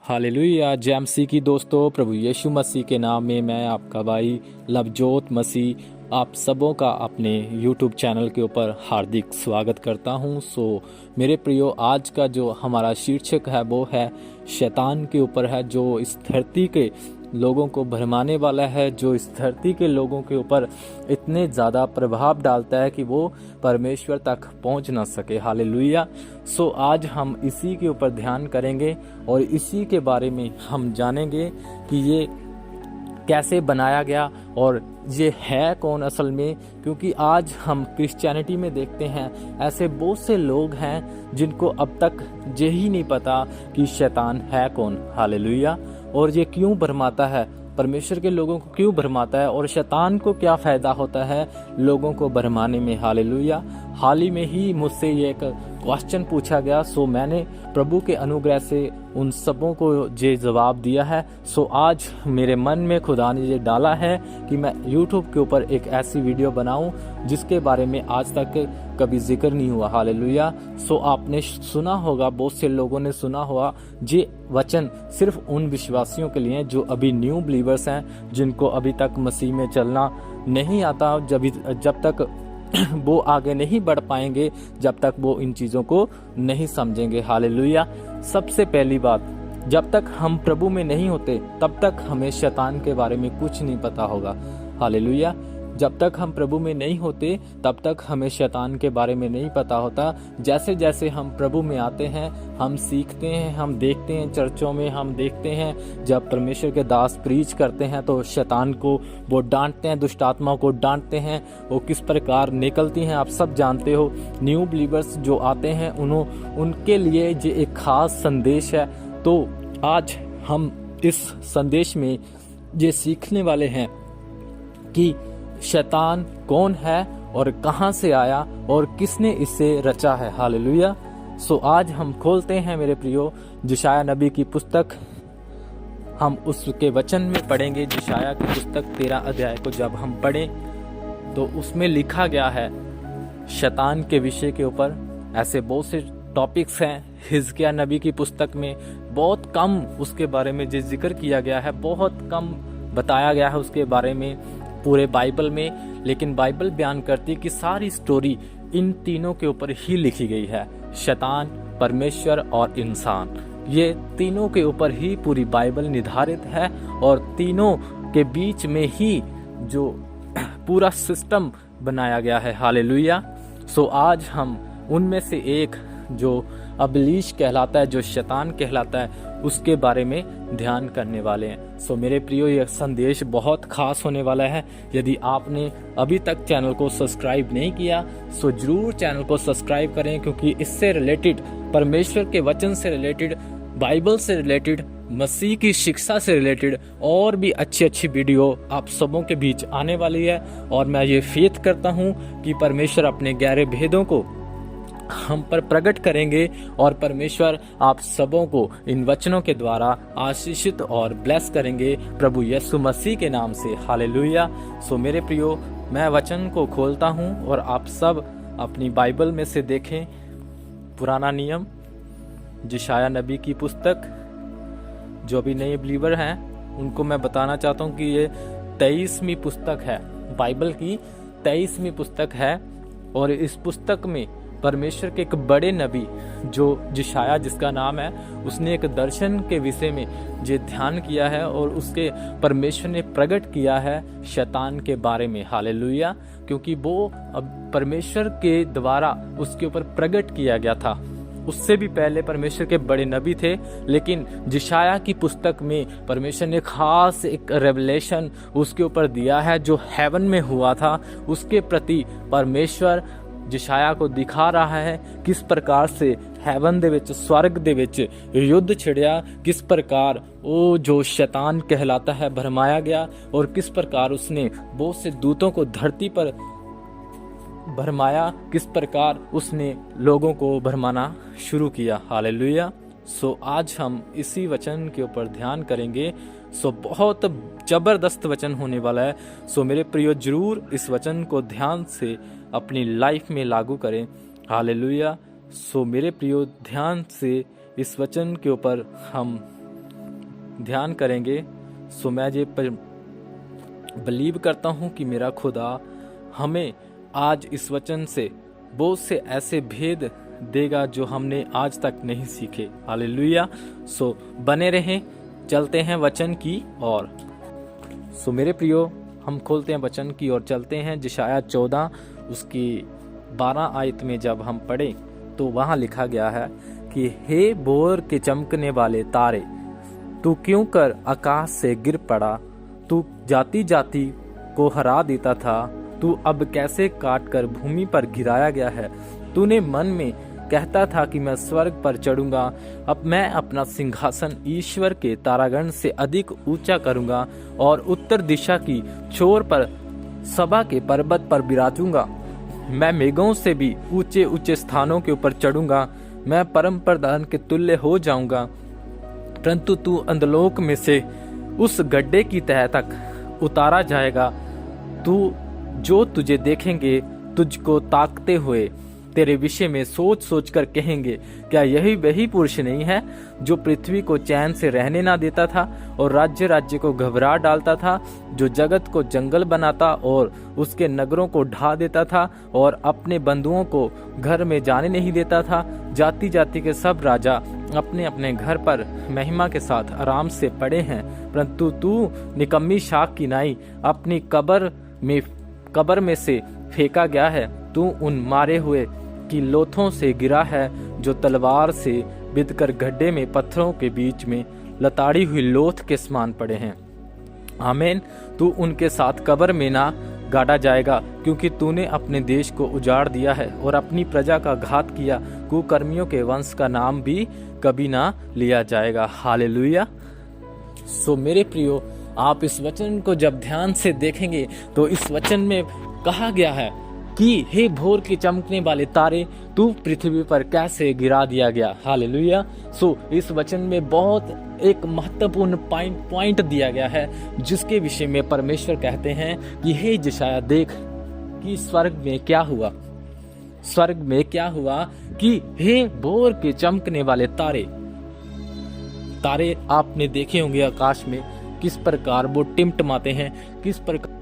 Hallelujah. जय मसीह की दोस्तों, प्रभु यीशु मसीह के नाम में मैं आपका भाई लवजोत मसीह आप सबों का अपने YouTube चैनल के ऊपर हार्दिक स्वागत करता हूं। मेरे प्रियो, आज का जो हमारा शीर्षक है वो है शैतान के ऊपर है, जो इस धरती के लोगों को भरमाने वाला है, जो इस धरती के लोगों के ऊपर इतने ज़्यादा प्रभाव डालता है कि वो परमेश्वर तक पहुंच ना सके। हालेलुया। आज हम इसी के ऊपर ध्यान करेंगे और इसी के बारे में हम जानेंगे कि ये कैसे बनाया गया और ये है कौन असल में। क्योंकि आज हम क्रिश्चियनिटी में देखते हैं ऐसे बहुत से लोग हैं जिनको अब तक यही नहीं पता कि शैतान है कौन। हालेलुया। और ये क्यों भरमाता है, परमेश्वर के लोगों को क्यों भरमाता है, और शैतान को क्या फ़ायदा होता है लोगों को भरमाने में। हालेलुया। हाल ही में ही मुझसे ये एक क्वेश्चन पूछा गया, मैंने प्रभु के अनुग्रह से उन सबों को ये जवाब दिया है। आज मेरे मन में खुदा ने ये डाला है कि मैं YouTube के ऊपर एक ऐसी वीडियो बनाऊं जिसके बारे में आज तक कभी जिक्र नहीं हुआ। हालेलुया। आपने सुना होगा, बहुत से लोगों ने सुना होगा, ये वचन सिर्फ उन विश्वासियों के लिए जो अभी न्यू बिलीवर्स हैं, जिनको अभी तक मसीह में चलना नहीं आता, जब तक वो आगे नहीं बढ़ पाएंगे, जब तक वो इन चीज़ों को नहीं समझेंगे। हालेलुया। सबसे पहली बात, जब तक हम प्रभु में नहीं होते तब तक हमें शैतान के बारे में कुछ नहीं पता होगा। हालेलुया। जब तक हम प्रभु में नहीं होते तब तक हमें शैतान के बारे में नहीं पता होता। जैसे जैसे हम प्रभु में आते हैं, हम सीखते हैं, हम देखते हैं, चर्चों में हम देखते हैं जब परमेश्वर के दास प्रीच करते हैं तो शैतान को वो डांटते हैं, दुष्ट आत्माओं को डांटते हैं, वो किस प्रकार निकलती हैं आप सब जानते हो। न्यू बिलीवर्स जो आते हैं उनके लिए ये एक खास संदेश है। तो आज हम इस संदेश में ये सीखने वाले हैं कि शैतान कौन है और कहां से आया और किसने इसे रचा है। हालेलुया। आज हम खोलते हैं मेरे प्रियो यशायाह नबी की पुस्तक। हम उसके वचन में पढ़ेंगे। यशायाह की पुस्तक 13 अध्याय को जब हम पढ़ें तो उसमें लिखा गया है शैतान के विषय के ऊपर। ऐसे बहुत से टॉपिक्स हैं हिजकिय्याह नबी की पुस्तक में, बहुत कम उसके बारे में जिक्र किया गया है, बहुत कम बताया गया है उसके बारे में पूरे बाइबल में। लेकिन बाइबल बयान करती है कि सारी स्टोरी इन तीनों के ऊपर ही लिखी गई है, शैतान, परमेश्वर और इंसान। ये तीनों के ऊपर ही पूरी बाइबल निर्धारित है और तीनों के बीच में ही जो पूरा सिस्टम बनाया गया है। हालेलुया। आज हम उनमें से एक जो अबलीश कहलाता है, जो शैतान कहलाता है, उसके बारे में ध्यान करने वाले हैं। मेरे प्रियो, यह संदेश बहुत खास होने वाला है। यदि आपने अभी तक चैनल को सब्सक्राइब नहीं किया जरूर चैनल को सब्सक्राइब करें, क्योंकि इससे रिलेटेड, परमेश्वर के वचन से रिलेटेड, बाइबल से रिलेटेड, मसीह की शिक्षा से रिलेटेड और भी अच्छी अच्छी वीडियो आप सबों के बीच आने वाली है। और मैं ये फेथ करता हूँ कि परमेश्वर अपने गहरे भेदों को हम पर प्रकट करेंगे और परमेश्वर आप सबों को इन वचनों के द्वारा आशीषित और ब्लेस करेंगे प्रभु यीशु मसीह के नाम से। हालेलुया। मेरे प्रियो, मैं वचन को खोलता हूं और आप सब अपनी बाइबल में से देखें पुराना नियम, यशायाह नबी की पुस्तक। जो भी नए बिलीवर हैं उनको मैं बताना चाहता हूं कि ये 23वीं पुस्तक है, बाइबल की 23वीं पुस्तक है। और इस पुस्तक में परमेश्वर के एक बड़े नबी जो यशायाह जिसका नाम है, उसने एक दर्शन के विषय में जो ध्यान किया है और उसके परमेश्वर ने प्रकट किया है शैतान के बारे में। हालेलुया। क्योंकि वो अब परमेश्वर के द्वारा उसके ऊपर प्रकट किया गया था। उससे भी पहले परमेश्वर के बड़े नबी थे, लेकिन यशायाह की पुस्तक में परमेश्वर ने खास एक रेवलेशन उसके ऊपर दिया है जो हेवन में हुआ था। उसके प्रति परमेश्वर यशायाह को दिखा रहा है किस प्रकार से हेवन दे विच, स्वर्ग दे विच युद्ध छिड़िया, किस प्रकार वो जो शैतान कहलाता है भरमाया गया और किस प्रकार उसने बहुत से दूतों को धरती पर भरमाया, किस प्रकार उसने लोगों को भरमाना शुरू किया। हालेलुया। आज हम इसी वचन के ऊपर ध्यान करेंगे। बहुत जबरदस्त वचन होने वाला है। मेरे प्रियो, जरूर इस वचन को ध्यान से अपनी लाइफ में लागू करें। हालेलुया। मेरे प्रियो, ध्यान से इस वचन के ऊपर हम ध्यान करेंगे सो मैं ये बिलीव करता हूँ कि मेरा खुदा हमें आज इस वचन से बहुत से ऐसे भेद देगा जो हमने आज तक नहीं सीखे। हालेलुया। सो बने रहें, चलते हैं वचन की ओर। सो मेरे प्रियो, हम खोलते हैं वचन की ओर, चलते हैं यशायाह 14 उसकी 12 आयत में जब हम पढ़ें तो वहाँ लिखा गया है कि हे भोर के चमकने वाले तारे, तू क्यों कर आकाश से गिर पड़ा, तू जाति जाति को हरा देता था, तू अब कैसे काट कर भूमि पर गिराया गया है। तूने मन में कहता था कि मैं स्वर्ग पर चढ़ूंगा, अब मैं अपना सिंहासन ईश्वर के तारागण से अधिक ऊंचा करूंगा और उत्तर दिशा की छोर पर सभा के पर्वत पर विराजूंगा। मैं मेघों से भी ऊंचे ऊंचे स्थानों के ऊपर चढ़ूंगा, मैं परम प्रधान के तुल्य हो जाऊंगा। परंतु तू अंधलोक में से उस गड्ढे की तह तक उतारा जाएगा। तू जो तुझे देखेंगे तुझको ताकते हुए तेरे विषय में सोच सोच कर कहेंगे, क्या यही वही पुरुष नहीं है जो पृथ्वी को चैन से रहने ना देता था और राज्य राज्य को घबरा डालता था, जो जगत को जंगल बनाता और उसके नगरों को ढा देता था और अपने बंधुओं को घर में जाने नहीं देता था। जाति जाति के सब राजा अपने अपने घर पर महिमा के साथ आराम से पड़े हैं, परंतु तू निकम्मी शाख की नाई अपनी कब्र में से फेंका गया है। तू उन मारे हुए की लोथों से गिरा है जो तलवार से बिधकर गड्ढे में पत्थरों के बीच में लताड़ी हुई लोथ के समान पड़े हैं। आमीन। तू उनके साथ कब्र में ना गाड़ा जाएगा, क्योंकि तूने अपने देश को उजाड़ दिया है और अपनी प्रजा का घात किया। कुकर्मियों के वंश का नाम भी कभी ना लिया जाएगा। हालेलुया। सो मेरे प्रियो, आप इस वचन को जब ध्यान से देखेंगे तो इस वचन में कहा गया है कि हे भोर के चमकने वाले तारे, तू पृथ्वी पर कैसे गिरा दिया गया। हालेलुया। सो इस वचन में बहुत एक महत्वपूर्ण पॉइंट दिया गया है, जिसके विषय में परमेश्वर कहते हैं कि हे यशायाह देख कि स्वर्ग में क्या हुआ। स्वर्ग में क्या हुआ कि हे भोर के चमकने वाले तारे आपने देखे होंगे आकाश में किस प्रकार वो टिमटिमाते हैं, किस प्रकार